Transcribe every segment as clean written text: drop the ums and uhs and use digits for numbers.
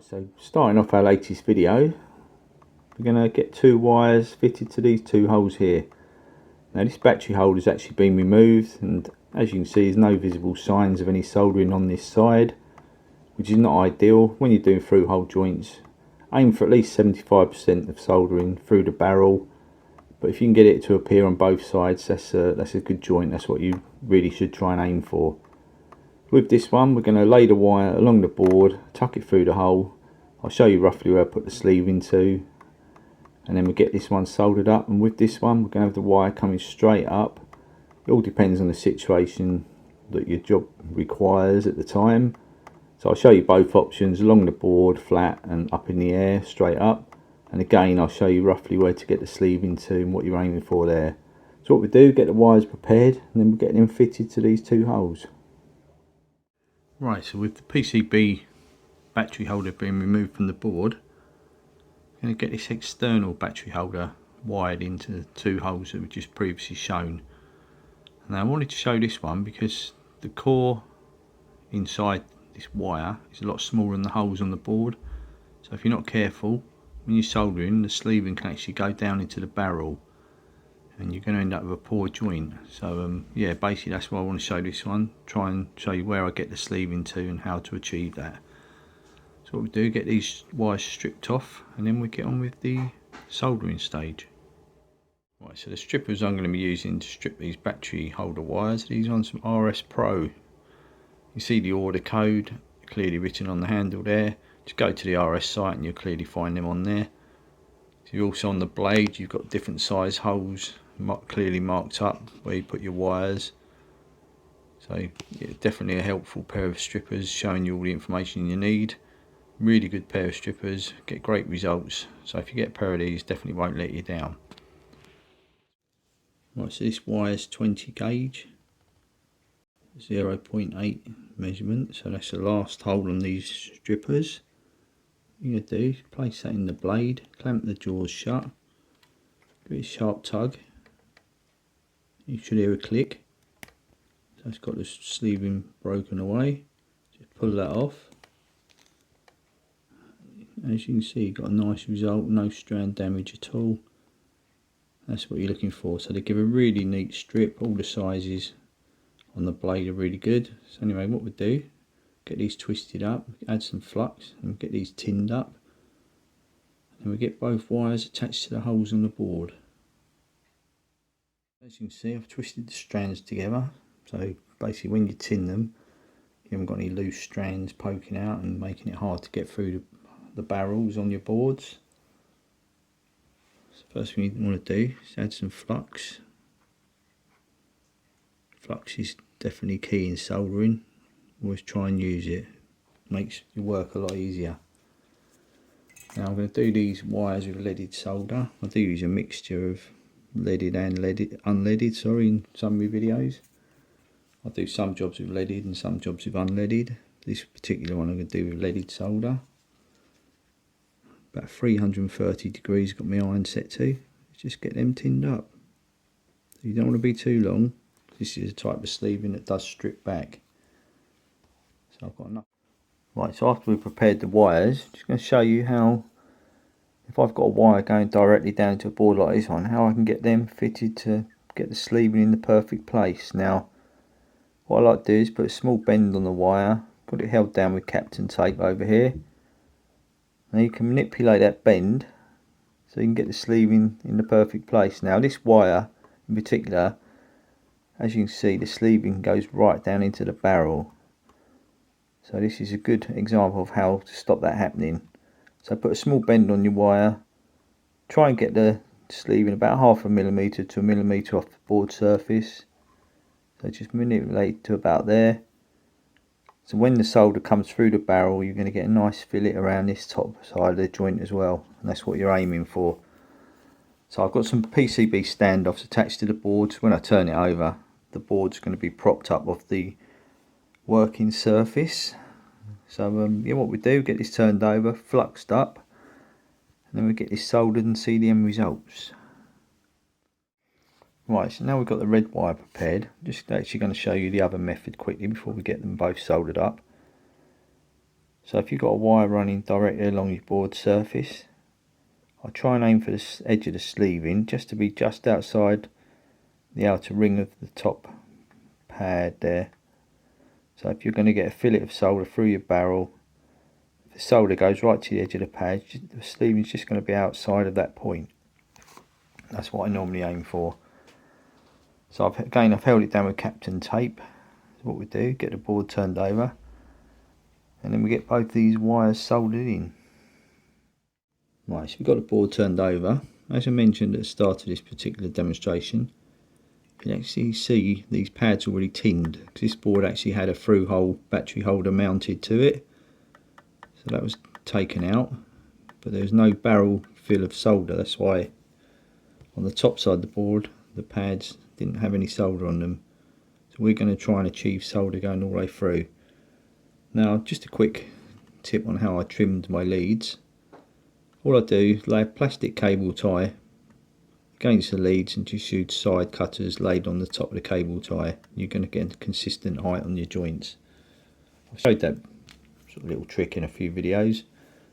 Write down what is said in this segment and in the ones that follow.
So starting off our latest video, we're going to get two wires fitted to these two holes here. Now this battery holder has actually been removed, and as you can see there's no visible signs of any soldering on this side, which is not ideal. When you're doing through hole joints, aim for at least 75% of soldering through the barrel, but if you can get it to appear on both sides, that's a good joint. That's what you really should try and aim for. With this one, we're going to lay the wire along the board, tuck it through the hole. I'll show you roughly where I put the sleeve into, and then we get this one soldered up. And with this one, we're going to have the wire coming straight up. It all depends on the situation that your job requires at the time. So I'll show you both options: along the board, flat, and up in the air, straight up. And again, I'll show you roughly where to get the sleeve into and what you're aiming for there. So what we do, get the wires prepared, and then we'll get them fitted to these two holes. Right, so with the PCB battery holder being removed from the board, I'm going to get this external battery holder wired into the two holes that we've just previously shown. Now I wanted to show this one because the core inside this wire is a lot smaller than the holes on the board. So if you're not careful, when you're soldering, the sleeving can actually go down into the barrel, and you're going to end up with a poor joint. So yeah, basically that's why I want to show this one, try and show you where I get the sleeve into and how to achieve that. So what we do, get these wires stripped off, and then we get on with the soldering stage. Right, so the strippers I'm going to be using to strip these battery holder wires, these ones from RS Pro. You see the order code clearly written on the handle there. Just go to the RS site and you'll clearly find them on there. So you're also on the blade, you've got different size holes clearly marked up where you put your wires. So yeah, definitely a helpful pair of strippers, showing you all the information you need. Really good pair of strippers, get great results. So if you get a pair of these, definitely won't let you down. Right, so this wire is 20 gauge, 0.8 measurement, so that's the last hole on these strippers. What you're going to do is place that in the blade, clamp the jaws shut, give it a sharp tug. You should hear a click. So it's got the sleeving broken away. Just pull that off. As you can see, you've got a nice result, no strand damage at all. That's what you're looking for. So they give a really neat strip. All the sizes on the blade are really good. So anyway, what we do, get these twisted up, add some flux, and get these tinned up. And we get both wires attached to the holes on the board. As you can see, I've twisted the strands together. So basically when you tin them, you haven't got any loose strands poking out and making it hard to get through the barrels on your boards. So first thing you want to do is add some flux. Flux is definitely key in soldering. Always try and use it. Makes your work a lot easier. Now I'm going to do these wires with leaded solder. I do use a mixture of leaded and unleaded, in some of my videos. I do some jobs with leaded and some jobs with unleaded. This particular one I'm going to do with leaded solder. About 330 degrees got my iron set to. Let's just get them tinned up. You don't want to be too long. This is a type of sleeving that does strip back. So I've got enough. Right, so after we've prepared the wires, I'm just going to show you how, if I've got a wire going directly down to a board like this one, how I can get them fitted to get the sleeving in the perfect place. Now, what I like to do is put a small bend on the wire, got it held down with Captain tape over here. Now you can manipulate that bend so you can get the sleeving in the perfect place. Now this wire in particular, as you can see, the sleeving goes right down into the barrel. So this is a good example of how to stop that happening. So put a small bend on your wire, try and get the sleeving about 0.5 millimetre to 1 millimetre off the board surface. So just manipulate to about there. So when the solder comes through the barrel, you're going to get a nice fillet around this top side of the joint as well, and that's what you're aiming for. So I've got some PCB standoffs attached to the board. So when I turn it over, the board's going to be propped up off the working surface. So yeah, what we do, get this turned over, fluxed up, and then we get this soldered and see the end results. Right, so now we've got the red wire prepared. I'm just actually going to show you the other method quickly before we get them both soldered up. So if you've got a wire running directly along your board surface, I try and aim for the edge of the sleeving just to be just outside the outer ring of the top pad there. So if you're going to get a fillet of solder through your barrel, if the solder goes right to the edge of the pad, the sleeving is just going to be outside of that point. That's what I normally aim for. So I've held it down with Captain tape. That's what we do, get the board turned over, and then we get both these wires soldered in. Right, so we've got the board turned over. As I mentioned at the start of this particular demonstration, you can actually see these pads already tinned, because this board actually had a through hole battery holder mounted to it. So that was taken out, but there's no barrel fill of solder. That's why on the top side of the board the pads didn't have any solder on them. So we're going to try and achieve solder going all the way through. Now just a quick tip on how I trimmed my leads. All I do is lay a plastic cable tie against the leads and just use side cutters laid on the top of the cable tie. You're going to get a consistent height on your joints. I've showed that sort of little trick in a few videos.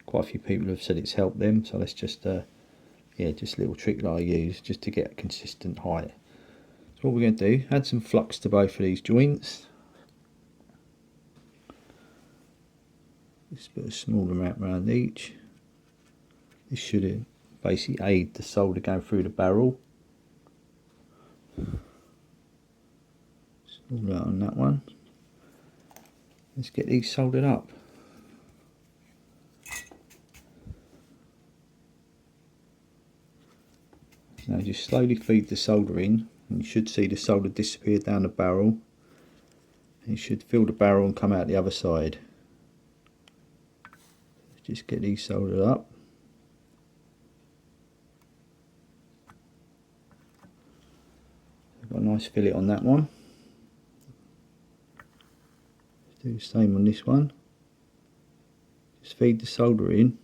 Quite a few people have said it's helped them, so let's just yeah, just a little trick that I use just to get a consistent height. So what we're going to do, add some flux to both of these joints. Just put a small amount around each. This should basically aid the solder going through the barrel. Small out on that one. Let's get these soldered up. Now just slowly feed the solder in, and you should see the solder disappear down the barrel, and you should fill the barrel and come out the other side. Just get these soldered up. I've got a nice fillet on that one. Do the same on this one. Just feed the solder in.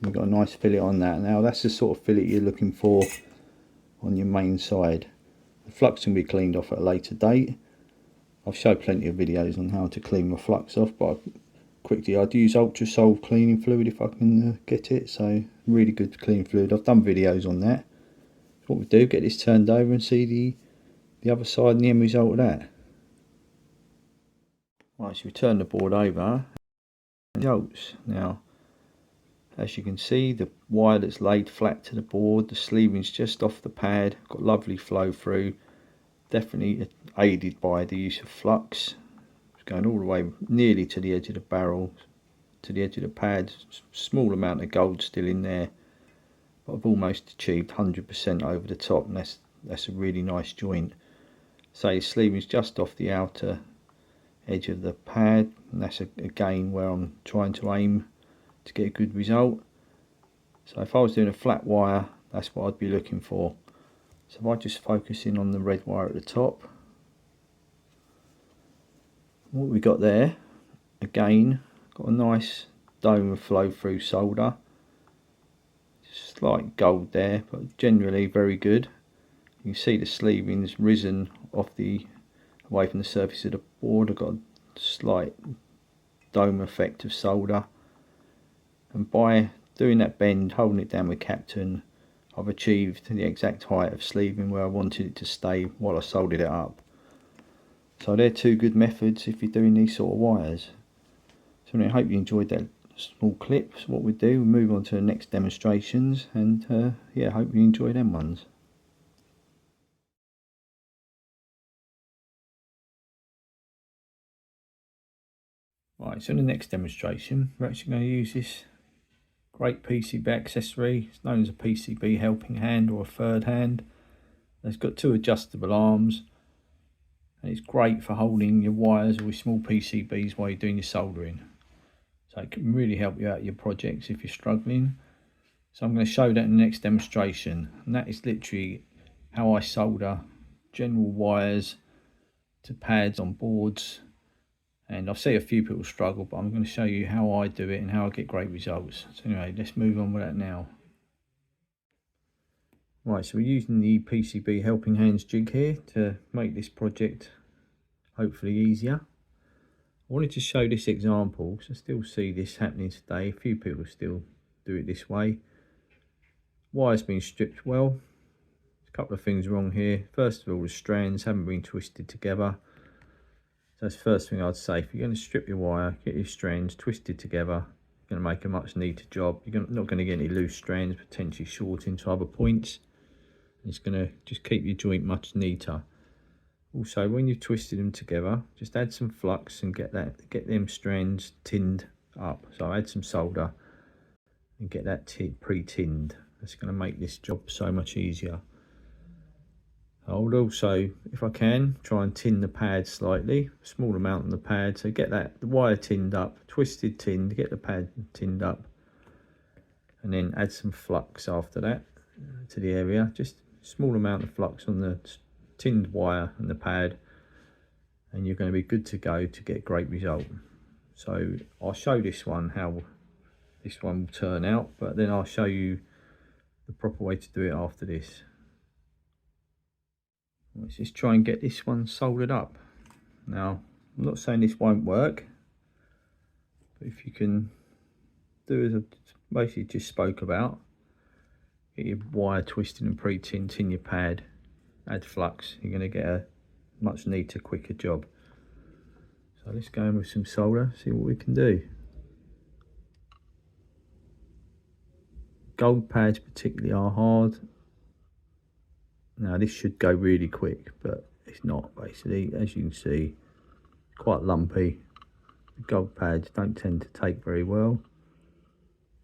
We've got a nice fillet on that. Now that's the sort of fillet you're looking for on your main side. The flux can be cleaned off at a later date. I've showed plenty of videos on how to clean my flux off, but quickly I'd use Ultra Sol cleaning fluid if I can get it. So really good cleaning fluid. I've done videos on that. What we do, get this turned over and see the other side and the end result of that. Right, so we turn the board over. Results. Now, as you can see, the wire that's laid flat to the board, the sleeving's just off the pad, got lovely flow through, definitely aided by the use of flux. It's going all the way nearly to the edge of the barrel, to the edge of the pad, small amount of gold still in there, but I've almost achieved 100% over the top, and that's a really nice joint. So the sleeving's just off the outer edge of the pad, and that's again where I'm trying to aim to get a good result. So if I was doing a flat wire, that's what I'd be looking for. So if I just focus in on the red wire at the top, what we got there, again got a nice dome of flow through solder, slight gold there, but generally very good. You can see the sleeving's risen off away from the surface of the board. I've got a slight dome effect of solder, and by doing that bend, holding it down with Captain, I've achieved the exact height of sleeving where I wanted it to stay while I soldered it up. So they're two good methods if you're doing these sort of wires. So I hope you enjoyed that small clip. So what we do, we move on to the next demonstrations, and yeah, hope you enjoy them ones. Right, so in the next demonstration, we're actually going to use this great PCB accessory. It's known as a PCB helping hand or a third hand. It's got two adjustable arms, and it's great for holding your wires with small PCBs while you're doing your soldering. So it can really help you out in your projects if you're struggling. So I'm going to show that in the next demonstration, and that is literally how I solder general wires to pads on boards. And I see a few people struggle, but I'm going to show you how I do it and how I get great results. So anyway, let's move on with that now. Right, so we're using the PCB helping hands jig here to make this project hopefully easier. wanted to show this example because I still see this happening today. A few people still do it this way. Wire's been stripped well. A couple of things wrong here. First of all, the strands haven't been twisted together. So that's the first thing I'd say. If you're going to strip your wire, get your strands twisted together. You're going to make a much neater job. You're not going to get any loose strands, potentially short into other points. It's going to just keep your joint much neater. Also, when you've twisted them together, just add some flux and get them strands tinned up. So add some solder and get that pre-tinned. That's going to make this job so much easier. I would also, if I can, try and tin the pad slightly, a small amount on the pad. So get the wire tinned up, twisted, tinned, get the pad tinned up, and then add some flux after that to the area. Just a small amount of flux on the tinned wire and the pad, and you're going to be good to go to get a great result. So I'll show this one how this one will turn out, but then I'll show you the proper way to do it after this. Let's just try and get this one soldered up. Now, I'm not saying this won't work, but if you can do as I basically just spoke about, get your wire twisted and pre-tinned, tin your pad, add flux, you're going to get a much neater, quicker job. So let's go in with some solder, see what we can do. Gold pads particularly are hard. Now this should go really quick, but it's not. Basically, as you can see, quite lumpy. The gold pads don't tend to take very well.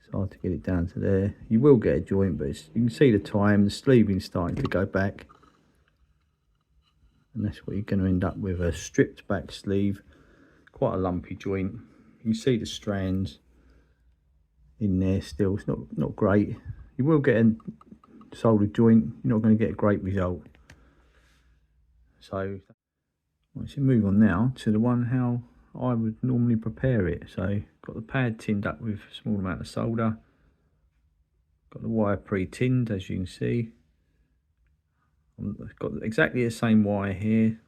It's hard to get it down to there. You will get a joint, but you can see the time, the sleeving's starting to go back. And that's what you're going to end up with, a stripped back sleeve. Quite a lumpy joint. You can see the strands in there still. It's not great. You will get a soldered joint, you're not going to get a great result. So let's move on now to the one how I would normally prepare it. So got the pad tinned up with a small amount of solder, got the wire pre-tinned as you can see. I've got exactly the same wire here,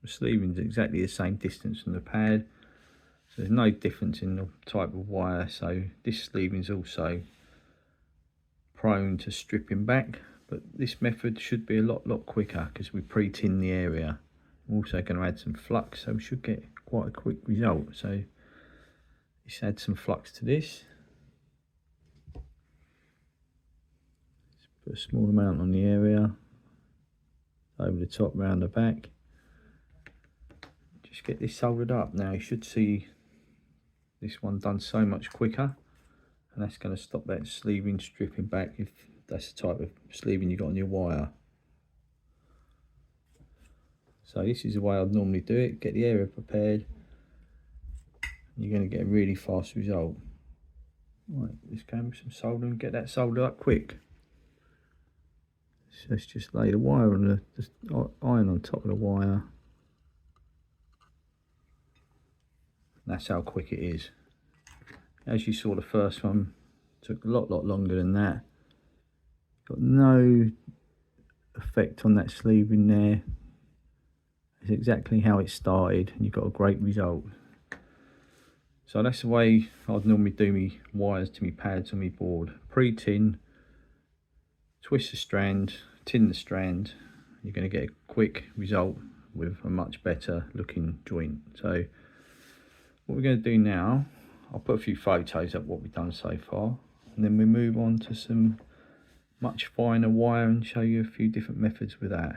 the sleeving's exactly the same distance from the pad, so there's no difference in the type of wire. So this sleeving's also prone to stripping back, but this method should be a lot quicker because we pre-tin the area. I'm also going to add some flux, so we should get quite a quick result. So let's add some flux to this. Let's put a small amount on the area, over the top, round the back. Just get this soldered up. Now you should see this one done so much quicker, and that's going to stop that sleeving stripping back if that's the type of sleeving you got on your wire. So this is the way I'd normally do it. Get the area prepared, you're going to get a really fast result. Right, let's go with some solder and get that soldered up quick. So let's just lay the wire on the iron on top of the wire. That's how quick it is. As you saw, the first one took a lot longer than that. Got no effect on that sleeve in there. It's exactly how it started, and you've got a great result. So that's the way I'd normally do my wires to my pads on my board. Pre-tin, twist the strand, tin the strand. You're going to get a quick result with a much better looking joint. So what we're going to do now, I'll put a few photos up what we've done so far, and then we move on to some much finer wire and show you a few different methods with that.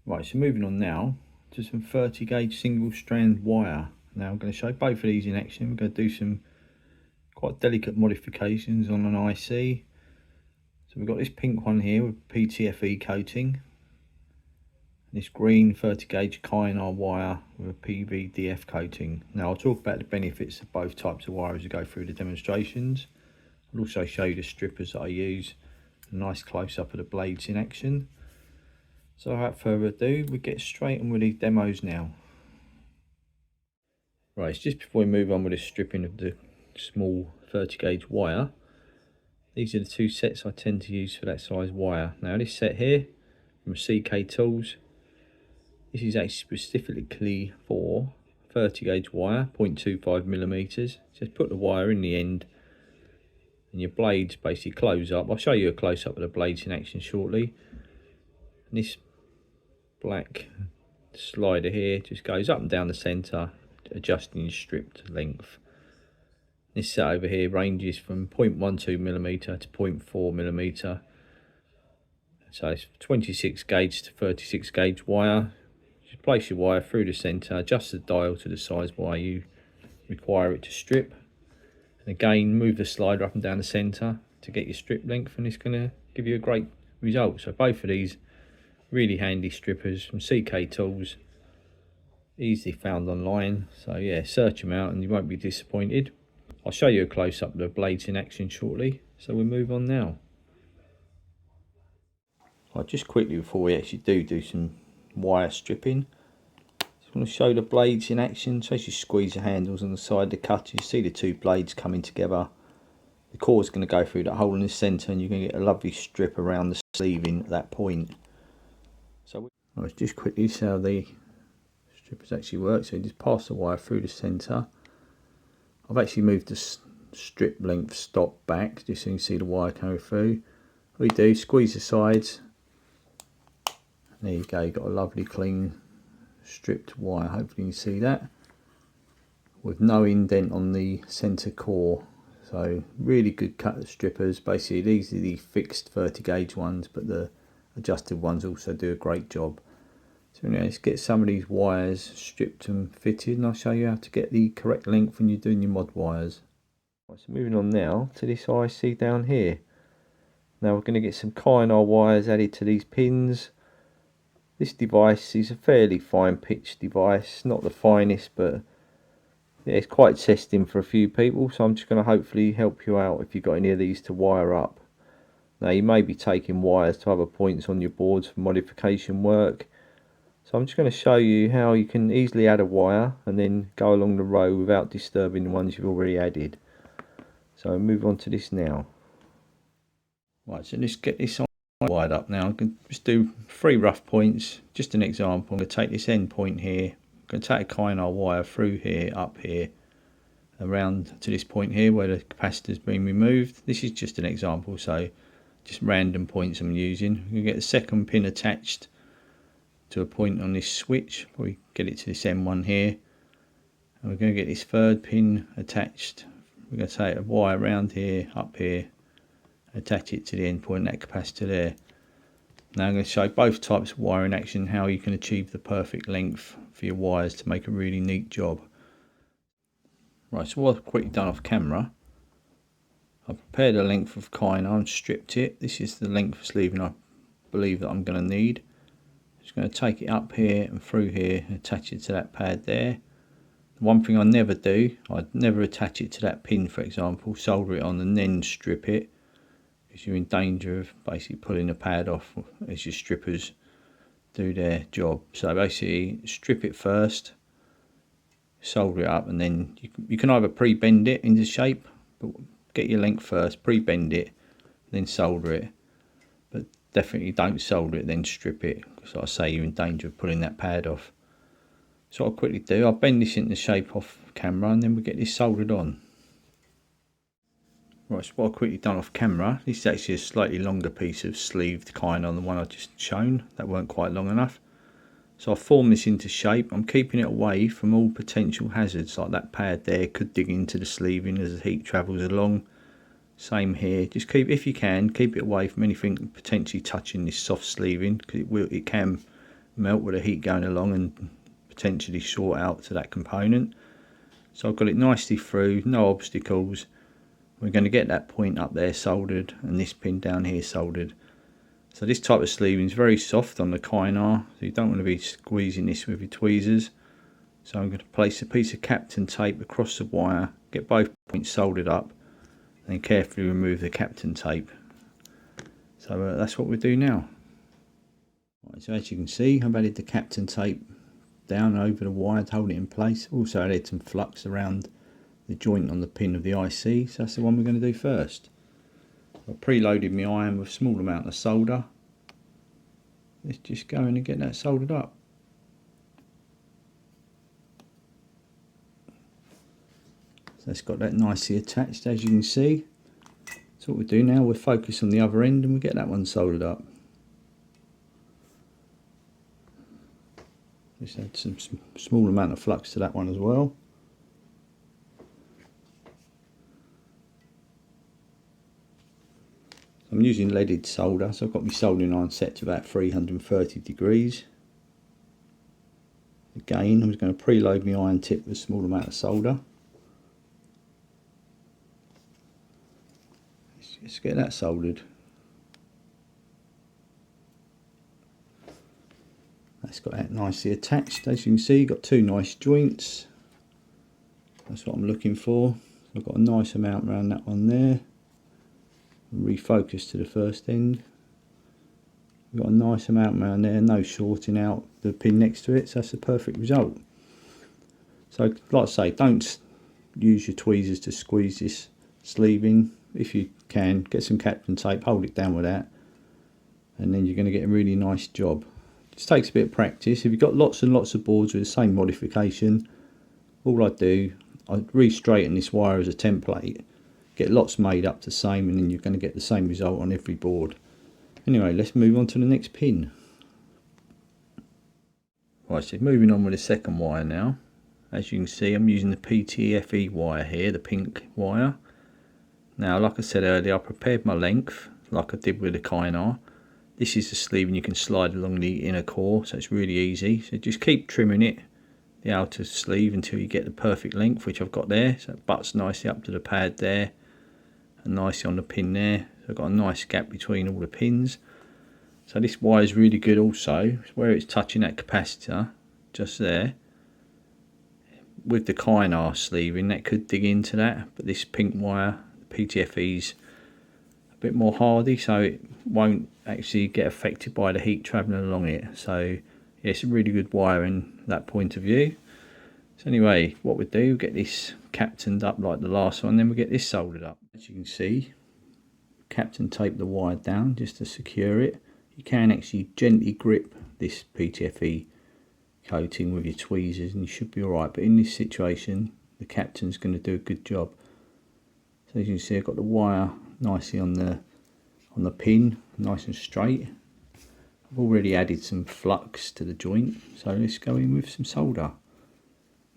Right, so moving on now to some 30 gauge single strand wire. Now I'm going to show both of these in action. We're going to do some quite delicate modifications on an IC. So we've got this pink one here with PTFE coating, and this green 30 gauge Kynar wire with a PVDF coating. Now I'll talk about the benefits of both types of wire as we go through the demonstrations. I'll also show you the strippers that I use, a nice close up of the blades in action. So without further ado, we get straight on with these demos now. Right, it's just before we move on with the stripping of the small 30 gauge wire. These are the two sets I tend to use for that size wire. Now this set here from CK Tools, this is actually specifically for 30 gauge wire, 0.25 millimeters. Just put the wire in the end and your blades basically close up. I'll show you a close up of the blades in action shortly. And this black slider here just goes up and down the centre, adjusting your stripped length. This set over here ranges from 0.12 millimeter to 0.4 millimeter. So it's 26 gauge to 36 gauge wire. Just place your wire through the centre, adjust the dial to the size wire you require it to strip. And again, move the slider up and down the centre to get your strip length, and it's going to give you a great result. So both of these really handy strippers from CK Tools, easily found online. So yeah, search them out and you won't be disappointed. I'll show you a close up of the blades in action shortly, so we'll move on now. Right, just quickly before we actually do some wire stripping, just want to show the blades in action. So as you squeeze the handles on the side of the cutter, you see the two blades coming together. The core is going to go through that hole in the centre, and you're going to get a lovely strip around the sleeving at that point. So let's just quickly see how the strippers actually work. So you just pass the wire through the centre. I've actually moved the strip length stop back just so you can see the wire coming through. What you do, squeeze the sides, and there you go, you've got a lovely clean stripped wire. Hopefully you can see that, with no indent on the centre core. So really good cut strippers. Basically these are the fixed 30 gauge ones, but the adjusted ones also do a great job. So now let's get some of these wires stripped and fitted, and I'll show you how to get the correct length when you're doing your mod wires. Right, so moving on now to this IC down here. Now we're going to get some Kynar wires added to these pins. This device is a fairly fine pitch device, not the finest, but yeah, it's quite testing for a few people, so I'm just going to hopefully help you out if you've got any of these to wire up. Now you may be taking wires to other points on your boards for modification work. So I'm just going to show you how you can easily add a wire and then go along the row without disturbing the ones you've already added. So move on to this now. Right, so let's get this wired up now. I can just do 3 rough points, just an example. I'm going to take this end point here, I'm going to take a Kynar wire through here, up here, around to this point here where the capacitor's been removed. This is just an example, so just random points I'm using. I'm going to get the second pin attached to a point on this switch. We get it to this M1 here, and we're going to get this third pin attached. We're going to take a wire around here, up here, attach it to the end point, that capacitor there. Now I'm going to show both types of wire in action, how you can achieve the perfect length for your wires to make a really neat job. Right, so what I've quickly done off camera, I've prepared a length of Kynar and stripped it. This is the length of sleeving I believe that I'm going to need. Just going to take it up here and through here and attach it to that pad there. The one thing I never do, I'd never attach it to that pin, for example, solder it on and then strip it, because you're in danger of basically pulling the pad off as your strippers do their job. So basically strip it first, solder it up, and then you can either pre-bend it into shape, but get your length first, pre-bend it, then solder it. But definitely don't solder it then strip it, because like I say, you're in danger of pulling that pad off. So what I'll quickly do, I'll bend this into shape off camera, and then we'll get this soldered on. Right, so what I've quickly done off camera, this is actually a slightly longer piece of sleeved Kynar than the one I've just shown. That weren't quite long enough. So I've formed this into shape. I'm keeping it away from all potential hazards, like that pad there could dig into the sleeving as the heat travels along. Same here, just keep, if you can, keep it away from anything potentially touching this soft sleeving, because it can melt with the heat going along and potentially short out to that component. So I've got it nicely through, no obstacles. We're going to get that point up there soldered and this pin down here soldered. So this type of sleeving is very soft on the Kynar, so you don't want to be squeezing this with your tweezers. So I'm going to place a piece of Captain tape across the wire, get both points soldered up, and then carefully remove the Captain tape. So that's what we do now. Right, so as you can see, I've added the Captain tape down over the wire to hold it in place. Also added some flux around the joint on the pin of the IC, so that's the one we're going to do first. I've preloaded my iron with a small amount of solder. Let's just go in and get that soldered up. So it's got that nicely attached, as you can see. So what we do now, we'll focus on the other end and we'll get that one soldered up. Just add some small amount of flux to that one as well. I'm using leaded solder, so I've got my soldering iron set to about 330 degrees. Again, I'm just going to preload my iron tip with a small amount of solder. Let's just get that soldered. That's got that nicely attached. As you can see, got two nice joints. That's what I'm looking for. So I've got a nice amount around that one there. Refocus to the first end. We've got a nice amount around there, no shorting out the pin next to it, so that's a perfect result. So like I say, don't use your tweezers to squeeze this sleeve in. If you can, get some Captain tape, hold it down with that, and then you're going to get a really nice job. It just takes a bit of practice. If you've got lots and lots of boards with the same modification, all I do, I re-straighten this wire as a template, get lots made up the same, and then you're going to get the same result on every board. Anyway, let's move on to the next pin. Right, so moving on with the second wire now. As you can see, I'm using the PTFE wire here, the pink wire. Now, like I said earlier, I prepared my length like I did with the Kynar. This is the sleeve and you can slide along the inner core, so it's really easy. So just keep trimming it, the outer sleeve, until you get the perfect length, which I've got there. So it butts nicely up to the pad there and nicely on the pin there. So I've got a nice gap between all the pins. So this wire is really good also, where it's touching that capacitor just there. With the Kynar sleeving, that could dig into that, but this pink wire, the PTFE's a bit more hardy, so it won't actually get affected by the heat travelling along it. So yeah, it's a really good wire in that point of view. So anyway, what we do, get this captained up like the last one, then we get this soldered up. As you can see, Captain tape the wire down just to secure it. You can actually gently grip this PTFE coating with your tweezers and you should be alright, but in this situation the Captain's going to do a good job. So as you can see, I've got the wire nicely on the pin, nice and straight. I've already added some flux to the joint, so let's go in with some solder.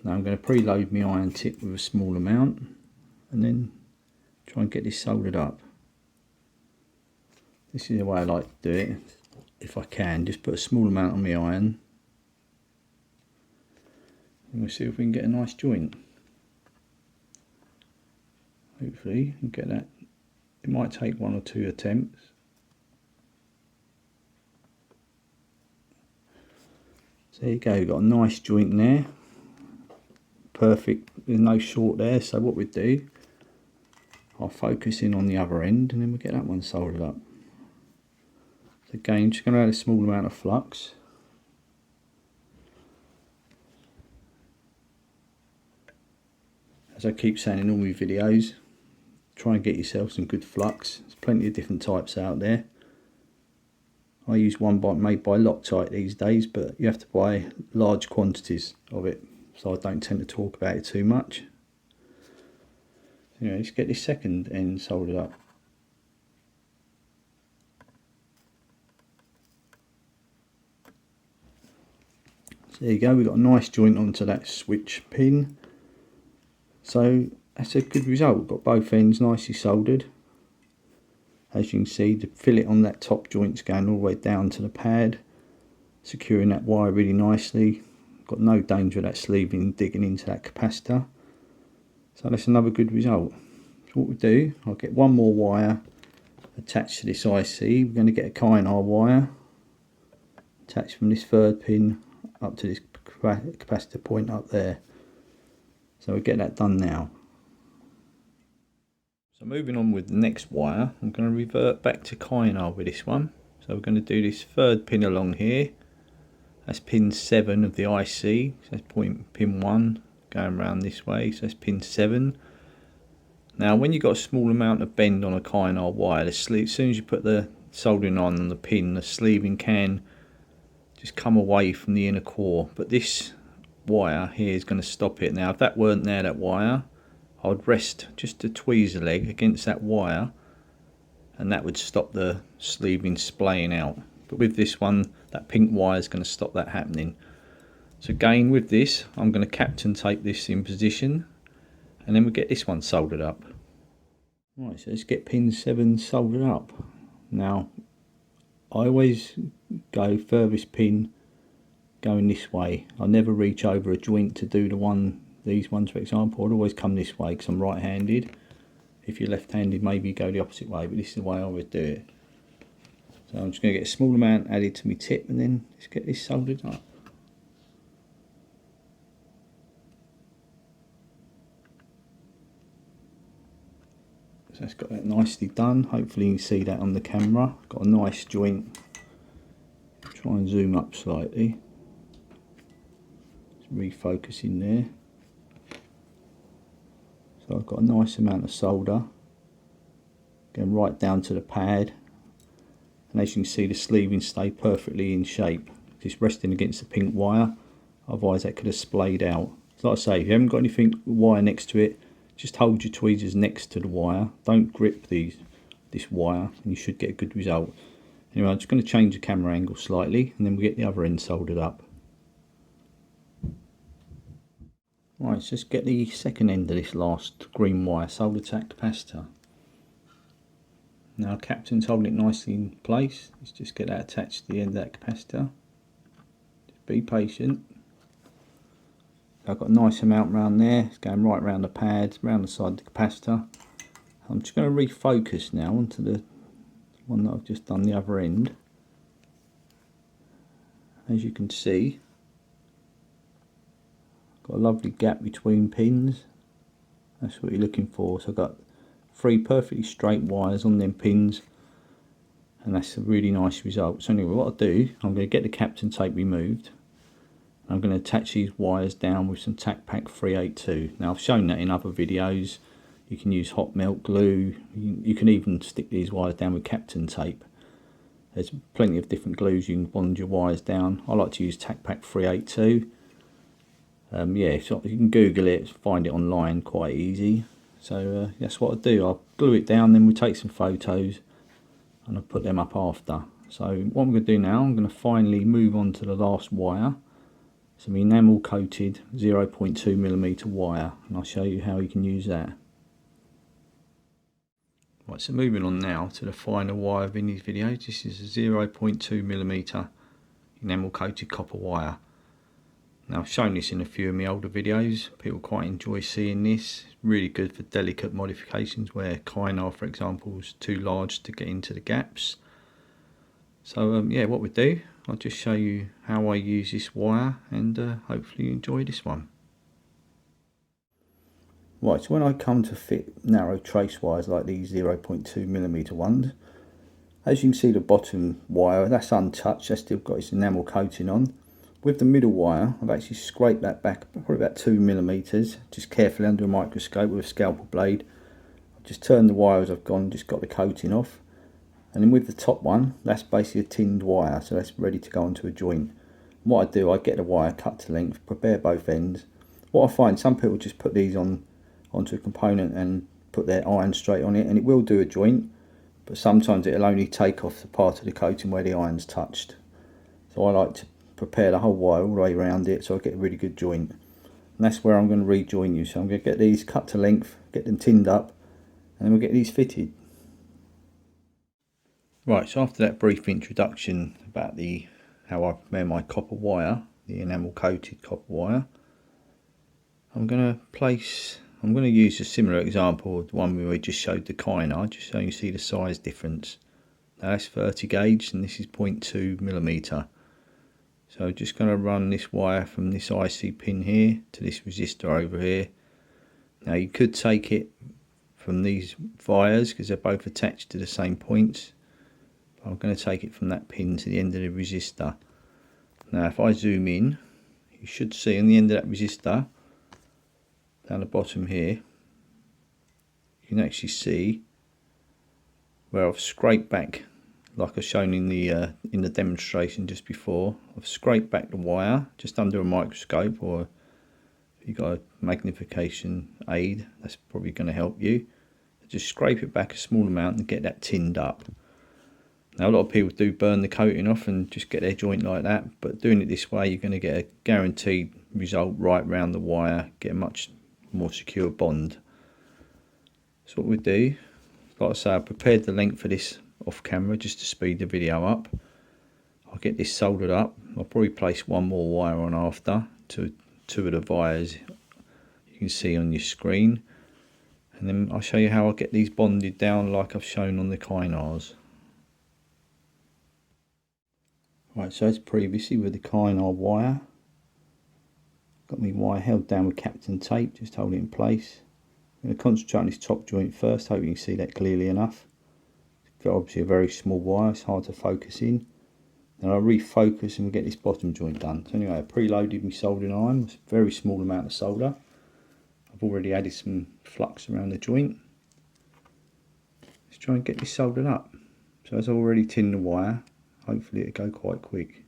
Now I'm going to preload my iron tip with a small amount and then try and get this soldered up. This is the way I like to do it. If I can, just put a small amount on my iron and we'll see if we can get a nice joint. Hopefully you can get that. It might take one or two attempts. So there you go, you've got a nice joint there. Perfect, there's no short there. So what we do, I'll focus in on the other end and then we'll get that one soldered up. So again, just going to add a small amount of flux. As I keep saying in all my videos, try and get yourself some good flux. There's plenty of different types out there. I use one made by Loctite these days, but you have to buy large quantities of it, so I don't tend to talk about it too much. Anyway, let's get this second end soldered up. So there you go, we've got a nice joint onto that switch pin. So that's a good result. We've got both ends nicely soldered. As you can see, the fillet on that top joint's going all the way down to the pad, securing that wire really nicely. Got no danger of that sleeving digging into that capacitor. So that's another good result. what we do, I'll get one more wire attached to this IC. We're going to get a Kynar wire attached from this third pin up to this capacitor point up there. So we'll get that done now. So moving on with the next wire, I'm going to revert back to Kynar with this one. So we're going to do this third pin along here. That's pin 7 of the IC. So that's pin 1 going around this way. So that's pin 7. Now when you've got a small amount of bend on a Kynar wire, the sleeve, as soon as you put the soldering on the pin, the sleeving can just come away from the inner core. But this wire here is going to stop it. Now if that weren't there, that wire, I would rest just the tweezer leg against that wire and that would stop the sleeving splaying out. But with this one, that pink wire is going to stop that happening. So again with this, I'm going to captain tape this in position and then we'll get this one soldered up. Right, so let's get pin 7 soldered up. Now I always go furthest pin going this way. I never reach over a joint to do these ones for example. I'd always come this way because I'm right handed. If you're left handed maybe you go the opposite way, but this is the way I would do it. So I'm just going to get a small amount added to my tip and then let's get this soldered up. So it's got that nicely done. Hopefully you can see that on the camera. Got a nice joint. Try and zoom up slightly. Just refocusing there. So I've got a nice amount of solder going right down to the pad, and as you can see the sleeving stay perfectly in shape, just resting against the pink wire, otherwise that could have splayed out. So like I say, if you haven't got anything wire next to it, just hold your tweezers next to the wire, don't grip this wire and you should get a good result. Anyway, I'm just going to change the camera angle slightly and then we'll get the other end soldered up. Right, so let's get the second end of this last green wire soldered to that capacitor. Now captain's holding it nicely in place. Let's just get that attached to the end of that capacitor. Just be patient. I've got a nice amount around there. It's going right around the pad, around the side of the capacitor. I'm just going to refocus now onto the one that I've just done the other end. As you can see, got a lovely gap between pins. That's what you're looking for. So I've got 3 perfectly straight wires on them pins and that's a really nice result. So anyway, what I'll do, I'm going to get the captain tape removed. I'm going to attach these wires down with some Tac Pack 382. Now I've shown that in other videos. You can use hot melt glue. You can even stick these wires down with captain tape. There's plenty of different glues you can bond your wires down. I like to use Tac Pack 382. Yeah, so you can Google it, find it online quite easy. So that's what I do. I'll glue it down, then we take some photos and I'll put them up after. So what I'm going to do now, I'm going to finally move on to the last wire. Some enamel coated 0.2mm wire, and I'll show you how you can use that. Right, so moving on now to the final wire in these videos. This is a 0.2mm enamel coated copper wire. Now I've shown this in a few of my older videos. People quite enjoy seeing this. It's really good for delicate modifications where Kynar, for example, is too large to get into the gaps. So yeah, what we do, I'll just show you how I use this wire and hopefully you enjoy this one. Right, so when I come to fit narrow trace wires like these 0.2mm ones, as you can see the bottom wire, that's untouched, that's still got its enamel coating on. With the middle wire, I've actually scraped that back probably about 2mm, just carefully under a microscope with a scalpel blade. I've just turned the wire as I've gone, just got the coating off. And then with the top one, that's basically a tinned wire, so that's ready to go onto a joint. And what I do, I get the wire cut to length, prepare both ends. What I find, some people just put these onto a component and put their iron straight on it, and it will do a joint, but sometimes it'll only take off the part of the coating where the iron's touched. So I like to prepare the whole wire all the way around it so I get a really good joint. And that's where I'm going to rejoin you. So I'm going to get these cut to length, get them tinned up, and then we'll get these fitted. Right, so after that brief introduction about how I prepare my copper wire, the enamel coated copper wire, I'm going to place I'm going to use a similar example, the one where we just showed the Kynar, just so you see the size difference. Now that's 30 gauge and this is 0.2 millimeter. So just going to run this wire from this IC pin here to this resistor over here. Now you could take it from these wires because they're both attached to the same points. But I'm going to take it from that pin to the end of the resistor. Now if I zoom in, you should see on the end of that resistor, down the bottom here, you can actually see where I've scraped back, like I've shown in the demonstration just before. I've scraped back the wire just under a microscope, or if you've got a magnification aid, that's probably going to help you. Just scrape it back a small amount and get that tinned up. Now a lot of people do burn the coating off and just get their joint like that, but doing it this way you're going to get a guaranteed result right round the wire, get a much more secure bond. So what we do, like I say, I prepared the length for this off camera just to speed the video up. I'll get this soldered up. I'll probably place one more wire on after to two of the wires you can see on your screen, and then I'll show you how I get these bonded down like I've shown on the Kynars. Right, so as previously with the Kynar wire, got my wire held down with Captain tape, just hold it in place. I'm going to concentrate on this top joint first, hope you can see that clearly enough. It's obviously a very small wire, it's hard to focus in. Then I'll refocus and we'll get this bottom joint done. So anyway, I preloaded my soldering iron, it's a very small amount of solder. I've already added some flux around the joint. Let's try and get this soldered up. So as I've already tinned the wire, hopefully it'll go quite quick.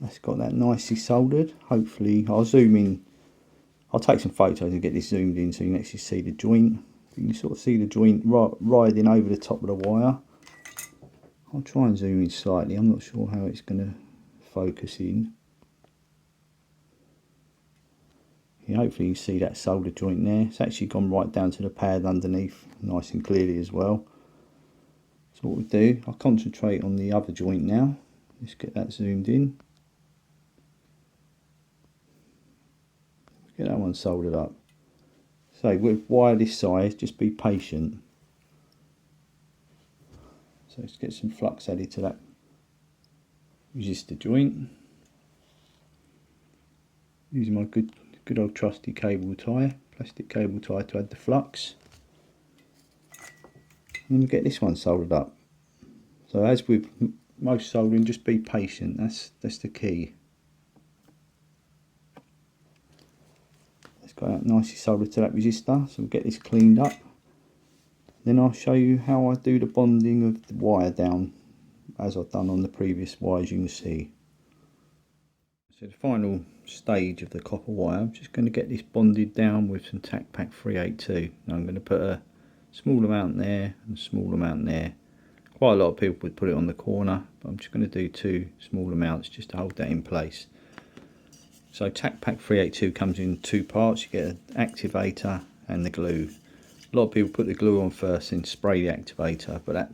That's got that nicely soldered. Hopefully I'll zoom in, I'll take some photos and get this zoomed in so you can actually see the joint. You can sort of see the joint riding over the top of the wire. I'll try and zoom in slightly, I'm not sure how it's going to focus in. Yeah, hopefully you can see that solder joint there. It's actually gone right down to the pad underneath, nice and clearly as well. So what we do, I'll concentrate on the other joint now. Let's get that zoomed in. Get that one soldered up. So with wire this size, just be patient. So let's get some flux added to that resistor joint. Using my good old trusty cable tie, plastic cable tie to add the flux. And then we get this one soldered up. So as with most soldering, just be patient. That's the key. Let's go out nicely soldered to that resistor. So we'll get this cleaned up. Then I'll show you how I do the bonding of the wire down, as I've done on the previous wires you can see. So the final stage of the copper wire, I'm just going to get this bonded down with some Tac Pack 382. Now I'm going to put a small amount there and a small amount there. Quite a lot of people would put it on the corner, but I'm just going to do two small amounts just to hold that in place. So Tac Pack 382 comes in two parts. You get an activator and the glue. A lot of people put the glue on first and spray the activator, but that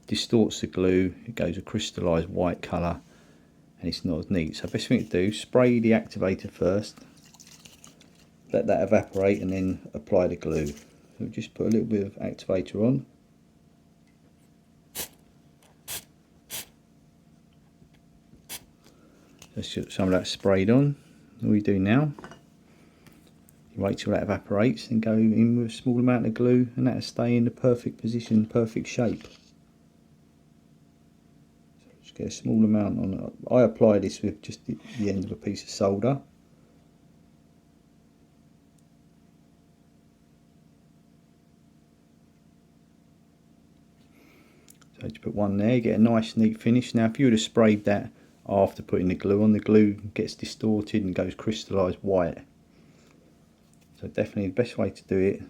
distorts the glue. It goes a crystallised white colour and it's not as neat. So best thing to do, spray the activator first, let that evaporate and then apply the glue. So just put a little bit of activator on. Let's get some of that sprayed on. All we do now, you wait till that evaporates and go in with a small amount of glue, and that'll stay in the perfect position, perfect shape. So just get a small amount on. I apply this with just the end of a piece of solder. So just put one there, you get a nice neat finish. Now if you would have sprayed that after putting the glue gets distorted and goes crystallised white. So definitely the best way to do it,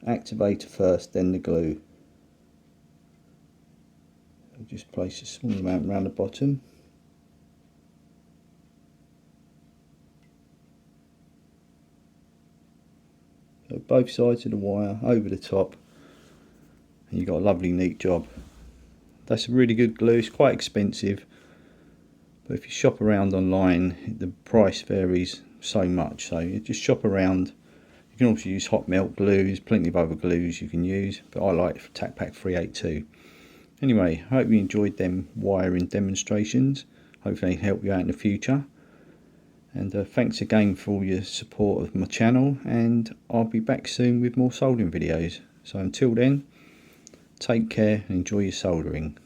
activator first, then the glue. So just place a small amount around the bottom. So both sides of the wire over the top, and you've got a lovely neat job. That's a really good glue. It's quite expensive, but if you shop around online, the price varies so much. So you just shop around. You can also use hot melt glue. There's plenty of other glues you can use, but I like Tac Pack 382. Anyway, I hope you enjoyed them wiring demonstrations. Hopefully they can help you out in the future. And thanks again for all your support of my channel, and I'll be back soon with more soldering videos. So until then, take care and enjoy your soldering.